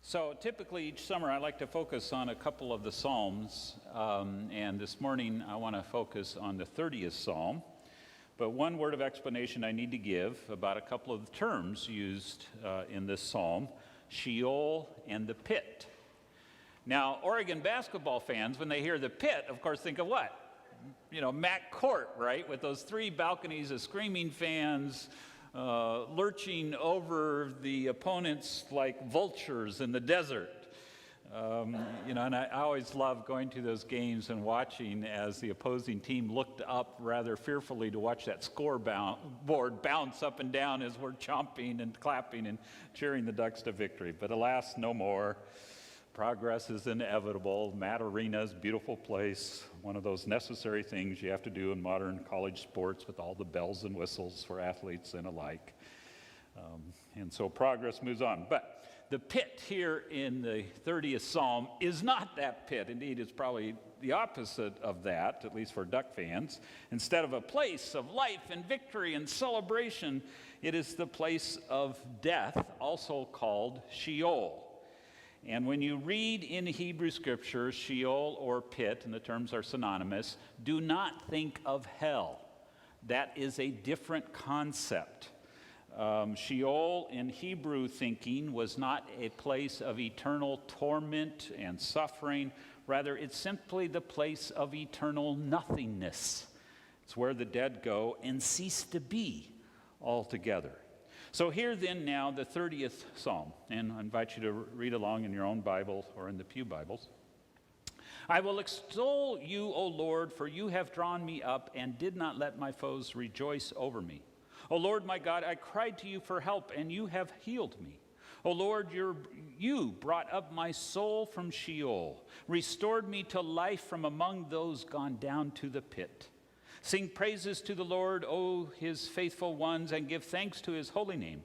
So typically each summer I like to focus on a couple of the Psalms, and this morning I want to focus on the 30th Psalm. But one word of explanation I need to give about a couple of the terms used in this Psalm, Sheol and the pit. Now, Oregon basketball fans, when they hear the pit, of course think of what? Mac Court, right? With those three balconies of screaming fans, lurching over the opponents like vultures in the desert. And I always love going to those games and watching as the opposing team looked up rather fearfully to watch that scoreboard bounce up and down as we're chomping and clapping and cheering the Ducks to victory. But alas, no more. Progress is inevitable. Matt Arena's beautiful place, one of those necessary things you have to do in modern college sports with all the bells and whistles for athletes and alike. And so progress moves on. But the pit here in the 30th Psalm is not that pit. Indeed, it's probably the opposite of that, at least for Duck fans. Instead of a place of life and victory and celebration, it is the place of death, also called Sheol. And when you read in Hebrew Scripture, Sheol or pit, and the terms are synonymous, do not think of hell. That is a different concept. Sheol in Hebrew thinking was not a place of eternal torment and suffering. Rather, it's simply the place of eternal nothingness. It's where the dead go and cease to be altogether. So here then now the 30th Psalm, and I invite you to read along in your own Bible or in the Pew Bibles. I will extol you, O Lord, for you have drawn me up and did not let my foes rejoice over me. O Lord my God, I cried to you for help, and you have healed me. O Lord, you brought up my soul from Sheol, restored me to life from among those gone down to the pit. Sing praises to the Lord, O his faithful ones, and give thanks to his holy name.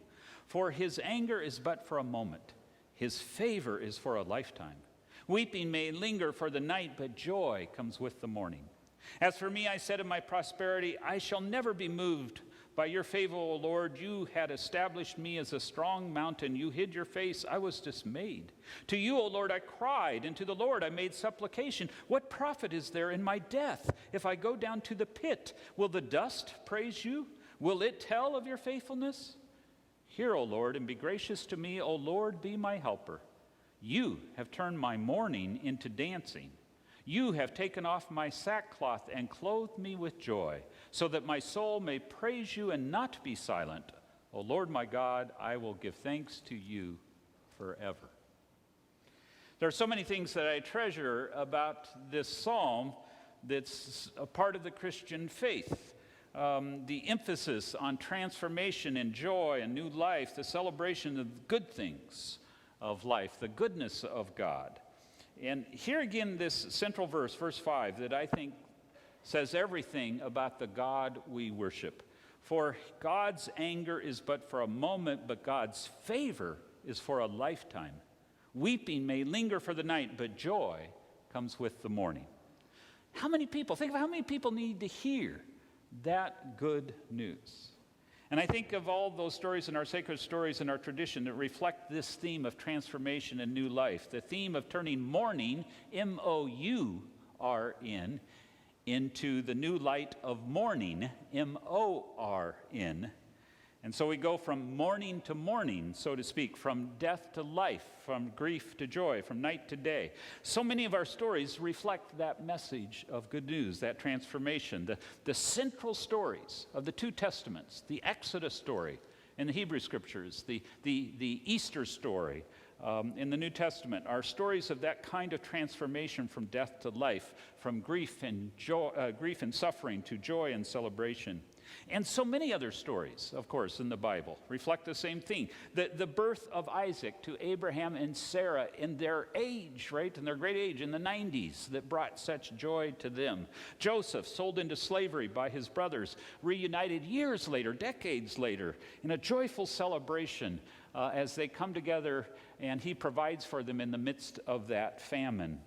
For his anger is but for a moment. His favor is for a lifetime. Weeping may linger for the night, but joy comes with the morning. As for me, I said in my prosperity, I shall never be moved. By your favor, O Lord, you had established me as a strong mountain. You hid your face. I was dismayed. To you, O Lord, I cried, and to the Lord I made supplication. What profit is there in my death? If I go down to the pit, will the dust praise you? Will it tell of your faithfulness? Hear, O Lord, and be gracious to me. O Lord, be my helper. You have turned my mourning into dancing. You have taken off my sackcloth and clothed me with joy, so that my soul may praise you and not be silent. O Lord my God, I will give thanks to you forever. There are so many things that I treasure about this psalm that's a part of the Christian faith. The emphasis on transformation and joy and new life, the celebration of the good things of life, the goodness of God. And here again, this central verse, verse 5, that I think says everything about the God we worship. For God's anger is but for a moment, but God's favor is for a lifetime. Weeping may linger for the night, but joy comes with the morning. How many people, think of how many people need to hear that good news? And I think of all those stories in our sacred stories in our tradition that reflect this theme of transformation and new life, the theme of turning mourning, M-O-U-R-N, into the new light of morning, M-O-R-N. And so we go from morning to morning, so to speak, from death to life, from grief to joy, from night to day. So many of our stories reflect that message of good news, that transformation. The central stories of the two Testaments, the Exodus story in the Hebrew Scriptures, the Easter story in the New Testament, are stories of that kind of transformation from death to life, from grief and suffering to joy and celebration. And so many other stories, of course, in the Bible reflect the same thing. The birth of Isaac to Abraham and Sarah in their age, right, in their great age, in the 90s, that brought such joy to them. Joseph, sold into slavery by his brothers, reunited years later, decades later, in a joyful celebration as they come together, and he provides for them in the midst of that famine.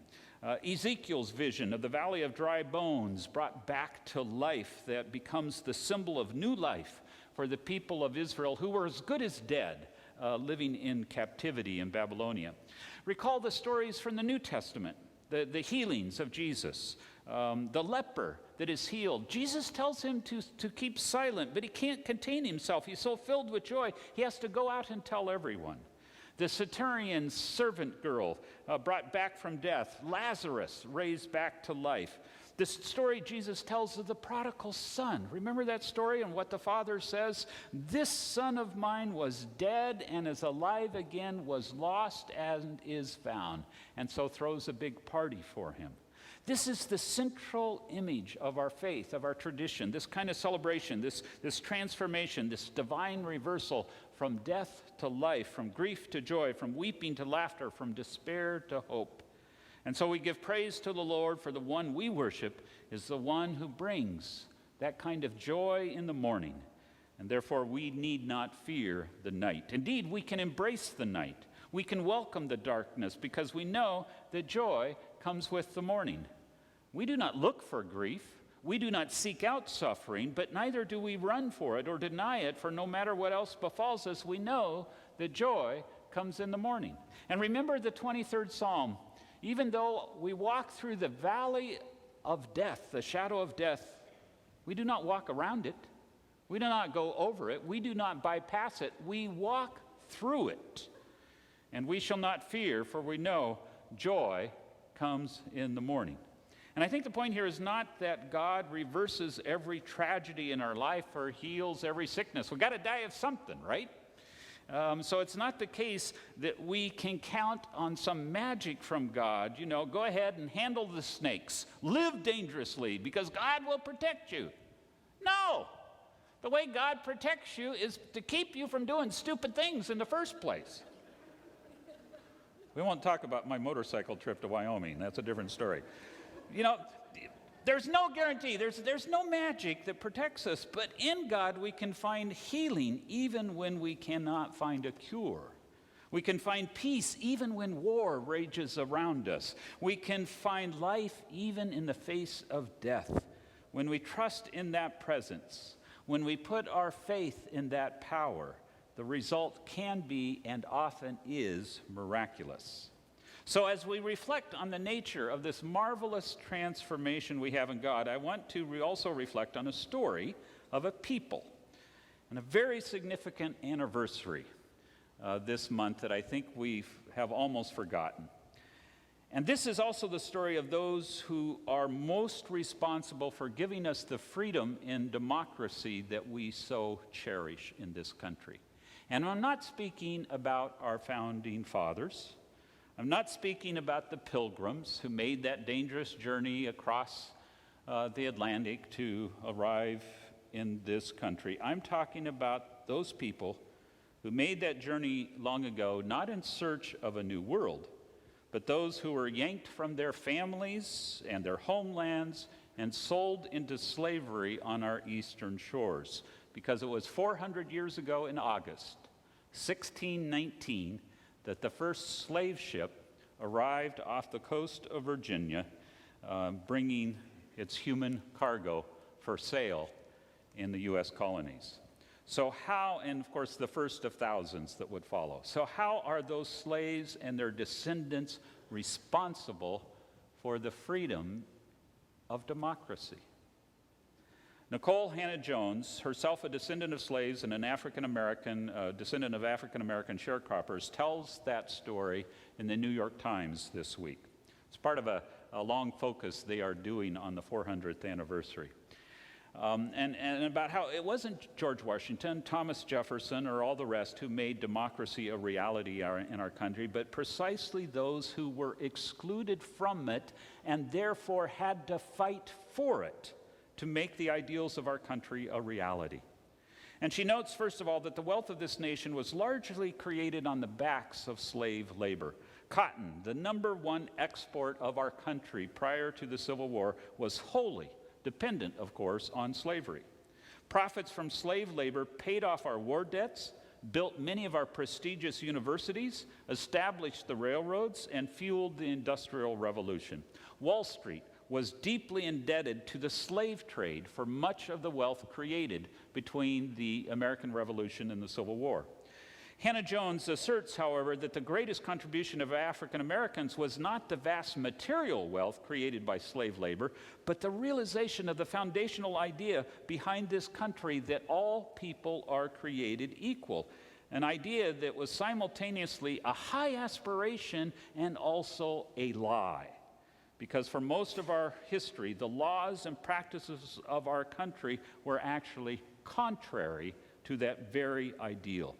Ezekiel's vision of the valley of dry bones brought back to life that becomes the symbol of new life for the people of Israel who were as good as dead living in captivity in Babylonia. Recall the stories from the New Testament, the healings of Jesus, the leper that is healed. Jesus tells him to keep silent, but he can't contain himself. He's so filled with joy, he has to go out and tell everyone. The Centurion servant girl brought back from death, Lazarus raised back to life. The story Jesus tells of the prodigal son. Remember that story and what the father says? This son of mine was dead and is alive again, was lost and is found. And so throws a big party for him. This is the central image of our faith, of our tradition, this kind of celebration, this transformation, this divine reversal from death to life, from grief to joy, from weeping to laughter, from despair to hope. And so we give praise to the Lord, for the one we worship is the one who brings that kind of joy in the morning. And therefore we need not fear the night. Indeed, we can embrace the night. We can welcome the darkness because we know that joy comes with the morning. We do not look for grief. We do not seek out suffering, but neither do we run for it or deny it, for no matter what else befalls us, we know that joy comes in the morning. And remember the 23rd Psalm. Even though we walk through the valley of death, the shadow of death, we do not walk around it. We do not go over it. We do not bypass it. We walk through it. And we shall not fear, for we know joy comes in the morning. And I think the point here is not that God reverses every tragedy in our life or heals every sickness. We've got to die of something, right? So it's not the case that we can count on some magic from God. You know, go ahead and handle the snakes. Live dangerously because God will protect you. No. The way God protects you is to keep you from doing stupid things in the first place. We won't talk about my motorcycle trip to Wyoming. That's a different story. You know, there's no guarantee. There's no magic that protects us. But in God, we can find healing even when we cannot find a cure. We can find peace even when war rages around us. We can find life even in the face of death. When we trust in that presence, when we put our faith in that power, the result can be and often is miraculous. So as we reflect on the nature of this marvelous transformation we have in God, I want to also reflect on a story of a people and a very significant anniversary this month that I think we have almost forgotten. And this is also the story of those who are most responsible for giving us the freedom and democracy that we so cherish in this country. And I'm not speaking about our founding fathers. I'm not speaking about the pilgrims who made that dangerous journey across the Atlantic to arrive in this country. I'm talking about those people who made that journey long ago, not in search of a new world, but those who were yanked from their families and their homelands and sold into slavery on our eastern shores. Because it was 400 years ago in August, 1619, that the first slave ship arrived off the coast of Virginia, bringing its human cargo for sale in the U.S. colonies. So how, and of course the first of thousands that would follow. So how are those slaves and their descendants responsible for the freedom of democracy? Nicole Hannah-Jones, herself a descendant of slaves and an African-American, descendant of African-American sharecroppers, tells that story in the New York Times this week. It's part of a long focus they are doing on the 400th anniversary. And about how it wasn't George Washington, Thomas Jefferson, or all the rest who made democracy a reality in our country, but precisely those who were excluded from it and therefore had to fight for it to make the ideals of our country a reality. And she notes, first of all, that the wealth of this nation was largely created on the backs of slave labor. Cotton, the number one export of our country prior to the Civil War, was wholly dependent, of course, on slavery. Profits from slave labor paid off our war debts, built many of our prestigious universities, established the railroads, and fueled the Industrial Revolution. Wall Street was deeply indebted to the slave trade for much of the wealth created between the American Revolution and the Civil War. Hannah-Jones asserts, however, that the greatest contribution of African Americans was not the vast material wealth created by slave labor, but the realization of the foundational idea behind this country that all people are created equal, an idea that was simultaneously a high aspiration and also a lie. Because for most of our history, the laws and practices of our country were actually contrary to that very ideal.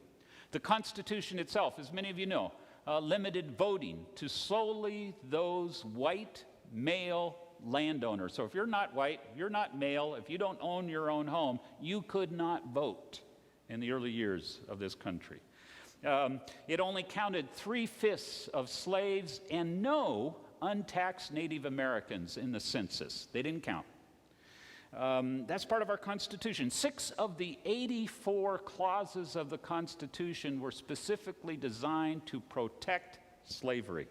The Constitution itself, as many of you know, limited voting to solely those white male landowners. So if you're not white, you're not male, if you don't own your own home, you could not vote in the early years of this country. It only counted 3/5 of slaves and no untaxed Native Americans in the census. They didn't count. That's part of our Constitution. 6 of the 84 clauses of the Constitution were specifically designed to protect slavery.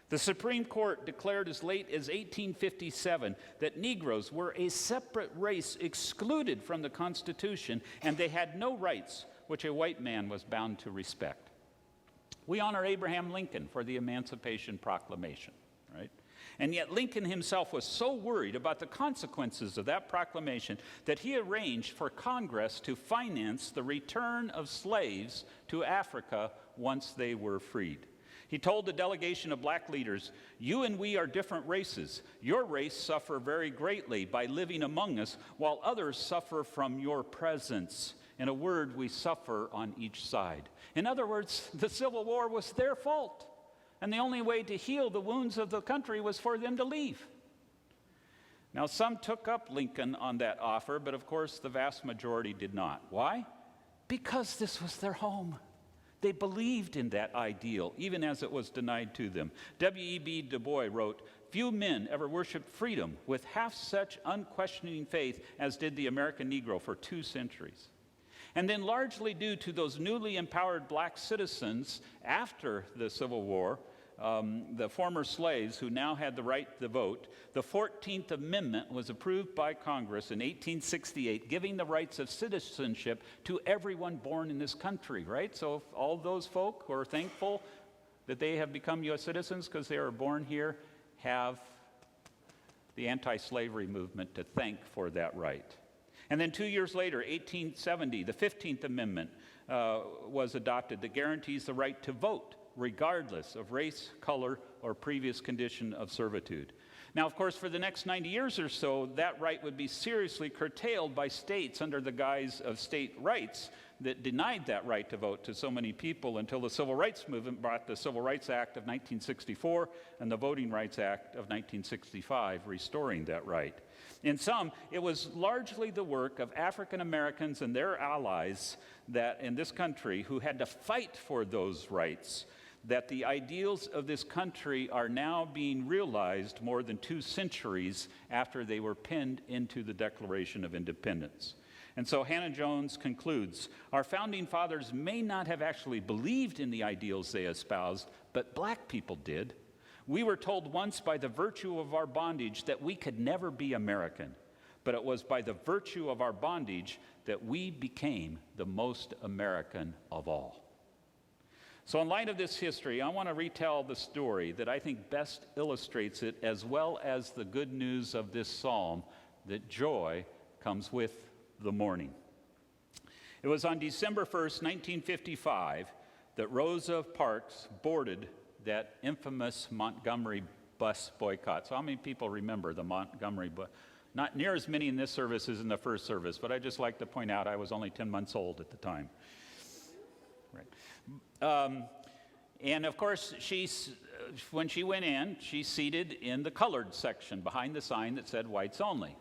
The Supreme Court declared as late as 1857 that Negroes were a separate race excluded from the Constitution, and they had no rights which a white man was bound to respect. We honor Abraham Lincoln for the Emancipation Proclamation, right? And yet Lincoln himself was so worried about the consequences of that proclamation that he arranged for Congress to finance the return of slaves to Africa once they were freed. He told the delegation of black leaders, "You and we are different races. Your race suffer very greatly by living among us, while others suffer from your presence. In a word, we suffer on each side." In other words, the Civil War was their fault. And the only way to heal the wounds of the country was for them to leave. Now, some took up Lincoln on that offer, but of course the vast majority did not. Why? Because this was their home. They believed in that ideal, even as it was denied to them. W.E.B. Du Bois wrote, "Few men ever worshiped freedom with half such unquestioning faith as did the American Negro for 2 centuries. And then largely due to those newly empowered black citizens after the Civil War, the former slaves who now had the right to vote, the 14th Amendment was approved by Congress in 1868, giving the rights of citizenship to everyone born in this country, right? So all those folk who are thankful that they have become U.S. citizens because they are born here have the anti-slavery movement to thank for that right. And then 2 years later, 1870, the 15th Amendment was adopted that guarantees the right to vote, regardless of race, color, or previous condition of servitude. Now, of course, for the next 90 years or so, that right would be seriously curtailed by states under the guise of state rights that denied that right to vote to so many people until the Civil Rights Movement brought the Civil Rights Act of 1964 and the Voting Rights Act of 1965, restoring that right. In sum, it was largely the work of African Americans and their allies that in this country who had to fight for those rights, that the ideals of this country are now being realized more than 2 centuries after they were penned into the Declaration of Independence. And so Hannah-Jones concludes, "Our founding fathers may not have actually believed in the ideals they espoused, but black people did. We were told once by the virtue of our bondage that we could never be American, but it was by the virtue of our bondage that we became the most American of all." So in light of this history, I want to retell the story that I think best illustrates it, as well as the good news of this psalm, that joy comes with the morning. It was on December 1st, 1955, that Rosa Parks boarded that infamous Montgomery bus boycott. So how many people remember the Montgomery bus? Not near as many in this service as in the first service, but I just like to point out I was only 10 months old at the time. Right. And of course, when she went in, she's seated in the colored section behind the sign that said whites only.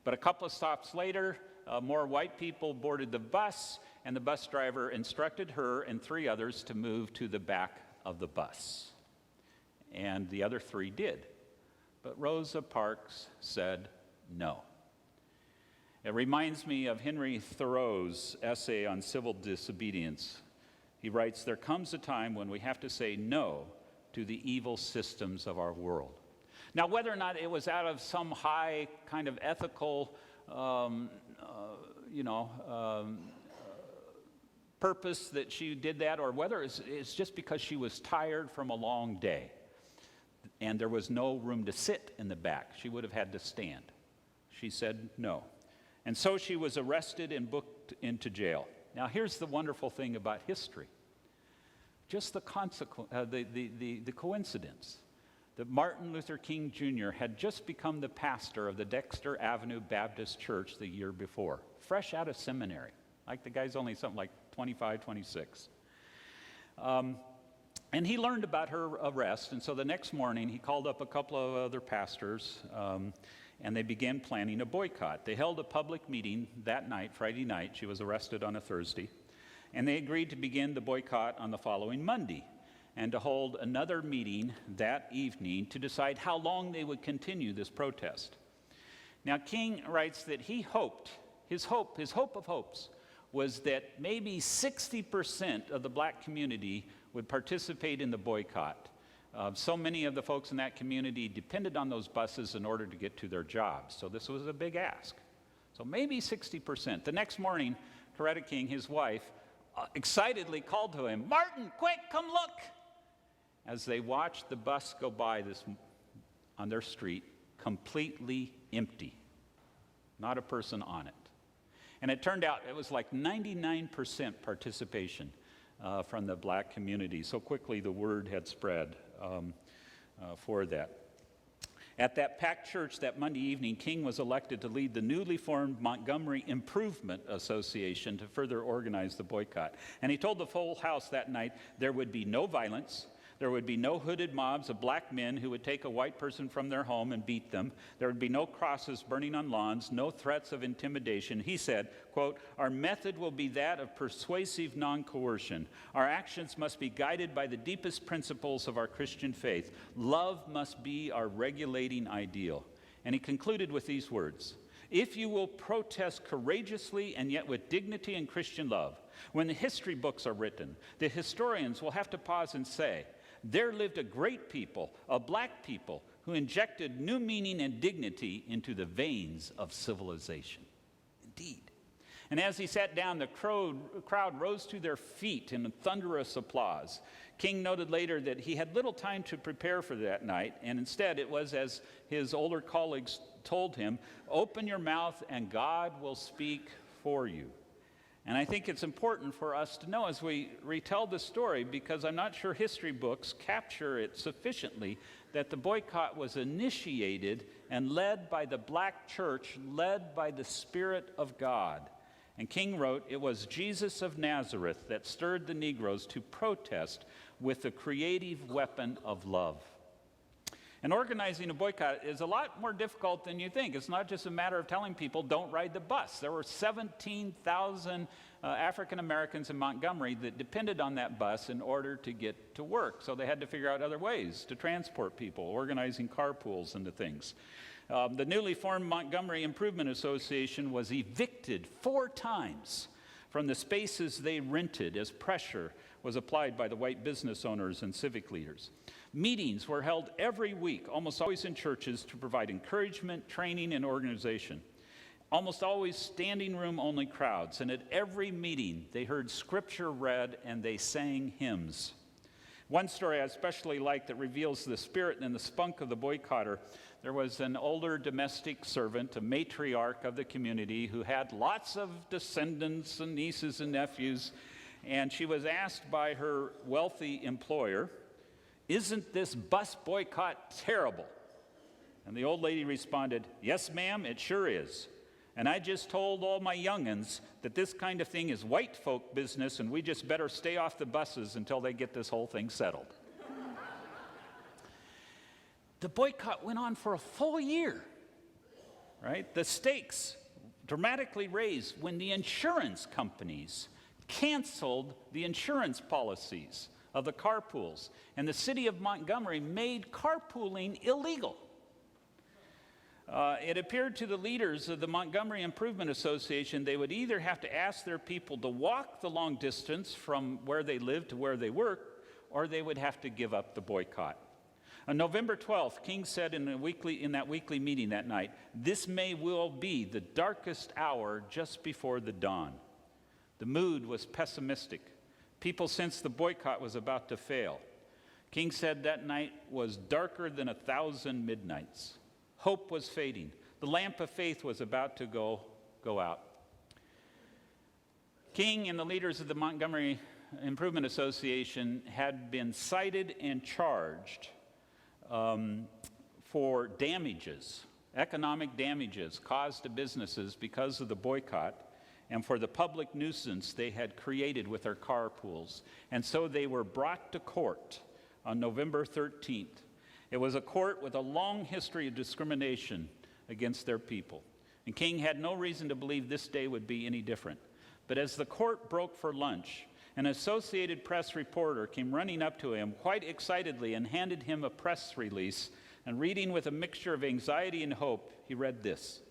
But a couple of stops later, more white people boarded the bus, and the bus driver instructed her and 3 others to move to the back of the bus. And the other 3 did. But Rosa Parks said no. It reminds me of Henry Thoreau's essay on civil disobedience. He writes, "There comes a time when we have to say no to the evil systems of our world." Now, whether or not it was out of some high kind of ethical, purpose that she did that, or whether it's just because she was tired from a long day and there was no room to sit in the back. She would have had to stand. She said no. And so she was arrested and booked into jail. Now, here's the wonderful thing about history. Just the coincidence that Martin Luther King Jr. had just become the pastor of the Dexter Avenue Baptist Church the year before, fresh out of seminary. Like the guy's only something like 25, 26. And he learned about her arrest, and so the next morning he called up a couple of other pastors, and they began planning a boycott. They held a public meeting that night, Friday night. She was arrested on a Thursday. And they agreed to begin the boycott on the following Monday, and to hold another meeting that evening to decide how long they would continue this protest. Now, King writes that he hoped, his hope of hopes, was that maybe 60% of the black community would participate in the boycott. So many of the folks in that community depended on those buses in order to get to their jobs. So this was a big ask. So maybe 60%. The next morning, Coretta King, his wife, excitedly called to him, "Martin, quick, come look!" As they watched the bus go by on their street, completely empty. Not a person on it. And it turned out it was like 99% participation from the black community. So quickly the word had spread for that. At that packed church that Monday evening, King was elected to lead the newly formed Montgomery Improvement Association to further organize the boycott. And he told the full house that night there would be no violence. There would be no hooded mobs of black men who would take a white person from their home and beat them. There would be no crosses burning on lawns, no threats of intimidation. He said, quote, "Our method will be that of persuasive non-coercion. Our actions must be guided by the deepest principles of our Christian faith. Love must be our regulating ideal." And he concluded with these words, "If you will protest courageously and yet with dignity and Christian love, when the history books are written, the historians will have to pause and say, 'There lived a great people, a black people, who injected new meaning and dignity into the veins of civilization.'" Indeed. And as he sat down, the crowd rose to their feet in thunderous applause. King noted later that he had little time to prepare for that night, and instead it was as his older colleagues told him, "Open your mouth and God will speak for you." And I think it's important for us to know as we retell the story, because I'm not sure history books capture it sufficiently, that the boycott was initiated and led by the black church, led by the Spirit of God. And King wrote, "It was Jesus of Nazareth that stirred the Negroes to protest with the creative weapon of love." And organizing a boycott is a lot more difficult than you think. It's not just a matter of telling people, don't ride the bus. There were 17,000 African Americans in Montgomery that depended on that bus in order to get to work. So they had to figure out other ways to transport people, organizing carpools and the things. The newly formed Montgomery Improvement Association was evicted 4 times from the spaces they rented as pressure was applied by the white business owners and civic leaders. Meetings were held every week, almost always in churches, to provide encouragement, training, and organization. Almost always standing room only crowds, and at every meeting they heard scripture read and they sang hymns. One story I especially like that reveals the spirit and the spunk of the boycotter. There was an older domestic servant, a matriarch of the community, who had lots of descendants and nieces and nephews, and she was asked by her wealthy employer, "Isn't this bus boycott terrible?" And the old lady responded, "Yes, ma'am, it sure is. And I just told all my young'uns that this kind of thing is white folk business and we just better stay off the buses until they get this whole thing settled." The boycott went on for a full year, right? The stakes dramatically raised when the insurance companies canceled the insurance policies of the carpools, and the city of Montgomery made carpooling illegal. It appeared to the leaders of the Montgomery Improvement Association they would either have to ask their people to walk the long distance from where they lived to where they worked, or they would have to give up the boycott. On November 12th, King said in that weekly meeting that night, "This may well be the darkest hour just before the dawn." The mood was pessimistic. People sensed the boycott was about to fail. King said that night was darker than 1,000 midnights. Hope was fading. The lamp of faith was about to go out. King and the leaders of the Montgomery Improvement Association had been cited and charged for damages, economic damages caused to businesses because of the boycott and for the public nuisance they had created with their carpools. And so they were brought to court on November 13th. It was a court with a long history of discrimination against their people. And King had no reason to believe this day would be any different. But as the court broke for lunch, an Associated Press reporter came running up to him quite excitedly and handed him a press release. And reading with a mixture of anxiety and hope, he read this: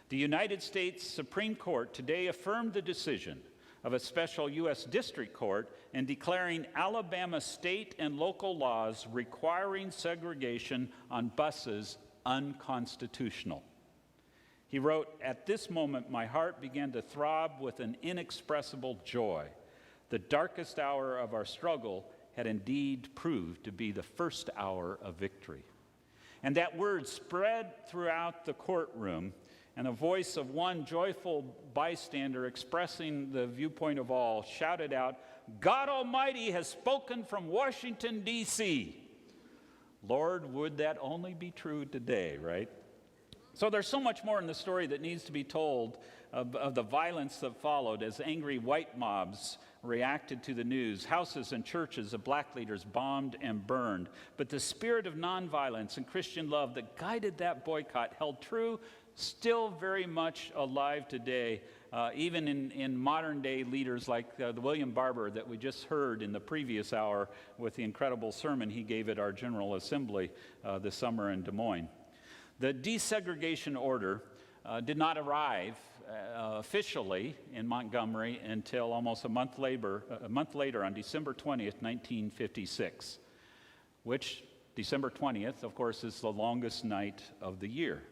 "The United States Supreme Court today affirmed the decision of a special U.S. District Court in declaring Alabama state and local laws requiring segregation on buses unconstitutional." He wrote, "At this moment, my heart began to throb with an inexpressible joy. The darkest hour of our struggle had indeed proved to be the first hour of victory." And that word spread throughout the courtroom, and the voice of one joyful bystander expressing the viewpoint of all shouted out, "God Almighty has spoken from Washington, D.C." Lord, would that only be true today, right? So there's so much more in the story that needs to be told of the violence that followed as angry white mobs reacted to the news. Houses and churches of black leaders bombed and burned. But the spirit of nonviolence and Christian love that guided that boycott held true, still very much alive today, even in modern-day leaders like the William Barber that we just heard in the previous hour with the incredible sermon he gave at our General Assembly this summer in Des Moines. The desegregation order did not arrive officially in Montgomery until almost a month later on December 20th, 1956, which December 20th, of course, is the longest night of the year.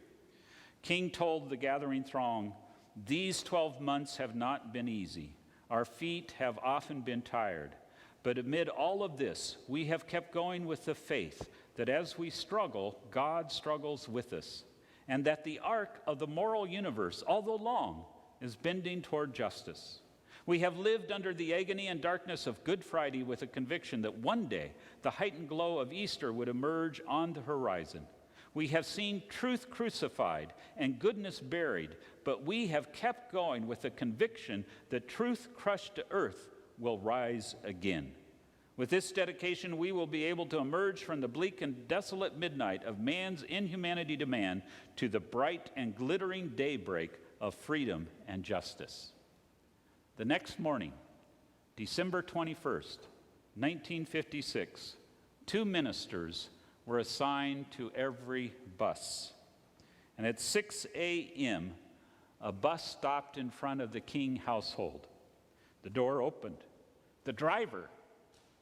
King told the gathering throng, "These 12 months have not been easy. Our feet have often been tired. But amid all of this, we have kept going with the faith that as we struggle, God struggles with us, and that the arc of the moral universe, although long, is bending toward justice. We have lived under the agony and darkness of Good Friday with a conviction that one day the heightened glow of Easter would emerge on the horizon. We have seen truth crucified and goodness buried, but we have kept going with the conviction that truth crushed to earth will rise again. With this dedication, we will be able to emerge from the bleak and desolate midnight of man's inhumanity to man to the bright and glittering daybreak of freedom and justice." The next morning, December 21st, 1956, 2 ministers were assigned to every bus. And at 6 a.m., a bus stopped in front of the King household. The door opened. The driver,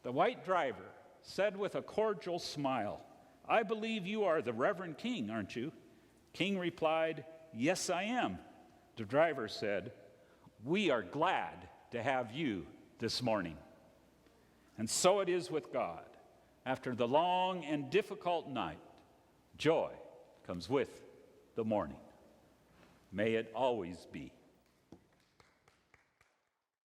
the white driver, said with a cordial smile, "I believe you are the Reverend King, aren't you?" King replied, "Yes, I am." The driver said, "We are glad to have you this morning." And so it is with God. After the long and difficult night, joy comes with the morning. May it always be.